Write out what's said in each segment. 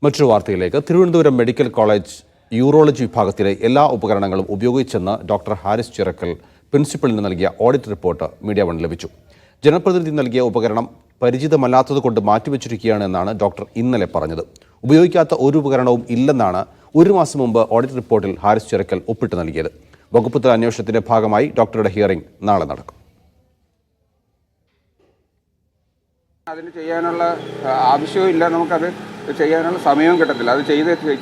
മറ്റൊരു വാർത്തയിലേക്ക്. Thiruvananthapuram medical college urology വിഭാഗത്തിലെ എല്ലാ ഉപകരണങ്ങളും ഉപയോഗിച്ചെന്ന് ഡോക്ടർ ഹാരിസ് ചിറക്കൽ പ്രിൻസിപ്പലിന് നൽകിയ ഓഡിറ്റ് റിപ്പോർട്ട് മീഡിയ വൺ ലഭിച്ചു. ജനപ്രതിനിധി നൽകിയ ഉപകരണം പരിചിതമല്ലാത്തതുകൊണ്ട് മാറ്റിവെച്ചിരിക്കുകയാണ് എന്നാണ് ഡോക്ടർ ഇന്നലെ പറഞ്ഞത്. ഉപയോഗിക്കാത്ത ഒരു ഉപകരണവും ഇല്ലെന്നാണ് ഒരു മാസം മുമ്പ് ഓഡിറ്റ് റിപ്പോർട്ടിൽ ഹാരിസ് ചിറക്കൽ ഒപ്പിട്ട് നൽകിയത്. വകുപ്പ് തല അന്വേഷണത്തിന്റെ ഭാഗമായി ഡോക്ടറുടെ ഹിയറിംഗ് നാളെ നടക്കും. അതിന് ചെയ്യാനുള്ള ആവശ്യവും ഇല്ല, നമുക്കത് ചെയ്യാനുള്ള സമയവും കിട്ടത്തില്ല. അത്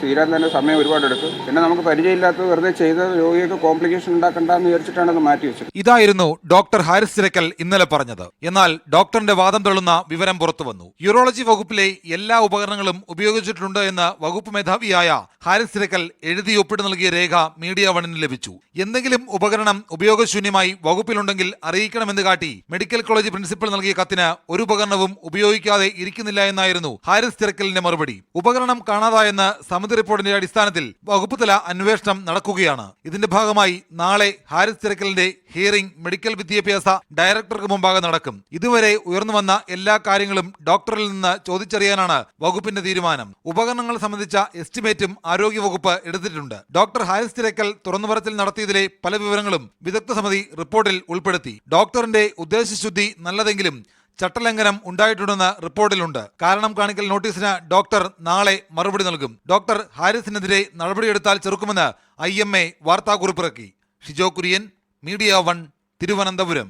തീരാൻ തന്നെ സമയം ഒരുപാട് എടുക്കും. പിന്നെ നമുക്ക് പരിചയമില്ലാത്തത് വെറുതെ ചെയ്ത് രോഗിക്ക് കോംപ്ലിക്കേഷൻ ഉണ്ടാക്കണ്ടെന്ന് വിചാരിച്ചിട്ടാണ് അത് മാറ്റി വെച്ചത്. ഇതായിരുന്നു ഡോക്ടർ ഹാരിസ് ചിറക്കൽ ഇന്നലെ പറഞ്ഞത്. എന്നാൽ ഡോക്ടറിന്റെ വാദം തള്ളുന്ന വിവരം പുറത്തു വന്നു. യൂറോളജി വകുപ്പിലെ എല്ലാ ഉപകരണങ്ങളും ഉപയോഗിച്ചിട്ടുണ്ട് എന്ന് വകുപ്പ് മേധാവിയായ ഹാരിസ് ചിറക്കൽ എഴുതി ഒപ്പിട്ട് നൽകിയ രേഖ മീഡിയ വണ്ണിന് ലഭിച്ചു. എന്തെങ്കിലും ഉപകരണം ഉപയോഗശൂന്യമായി വകുപ്പിലുണ്ടെങ്കിൽ അറിയിക്കണമെന്ന് കാട്ടി മെഡിക്കൽ കോളേജ് പ്രിൻസിപ്പൽ നൽകിയ കത്തിന് ഒരു ഉപകരണവും ഉപയോഗിക്കാതെ ഇരിക്കുന്നില്ല എന്നായിരുന്നു ഹാരിസ് ചിറക്കലിന്റെ മറുപടി. ഉപകരണം കാണാതായെന്ന് സമിതി റിപ്പോർട്ടിന്റെ അടിസ്ഥാനത്തിൽ വകുപ്പ് തല അന്വേഷണം നടക്കുകയാണ്. ഇതിന്റെ ഭാഗമായി നാളെ ഹാരിസ് ചിറക്കലിന്റെ ഹിയറിംഗ് മെഡിക്കൽ വിദ്യാഭ്യാസ ഡയറക്ടർക്ക് മുമ്പാകെ നടക്കും. ഇതുവരെ ഉയർന്നു വന്ന എല്ലാ കാര്യങ്ങളും ഡോക്ടറിൽ നിന്ന് ചോദിച്ചറിയാനാണ് വകുപ്പിന്റെ തീരുമാനം. ഉപകരണങ്ങൾ സംബന്ധിച്ച എസ്റ്റിമേറ്റും ആരോഗ്യവകുപ്പ് എടുത്തിട്ടുണ്ട്. ഡോക്ടർ ഹാരിസ് ചിറക്കൽ തുറന്നുപറച്ചിൽ നടത്തിയതിലെ പല വിവരങ്ങളും വിദഗ്ധ സമിതി റിപ്പോർട്ടിൽ ഉൾപ്പെടുത്തി. ഡോക്ടറിന്റെ ഉദ്ദേശശുദ്ധി നല്ലതെങ്കിലും ചട്ടലംഘനം ഉണ്ടായിട്ടുണ്ടെന്ന് റിപ്പോർട്ടിലുണ്ട്. കാരണം കാണിക്കൽ നോട്ടീസിന് ഡോക്ടർ നാളെ മറുപടി നൽകും. ഡോക്ടർ ഹാരിസിനെതിരെ നടപടിയെടുത്താൽ ചെറുക്കുമെന്ന് IMA വാർത്താക്കുറിപ്പിറക്കി. Shijo Kurian, media one, Thiruvananthapuram.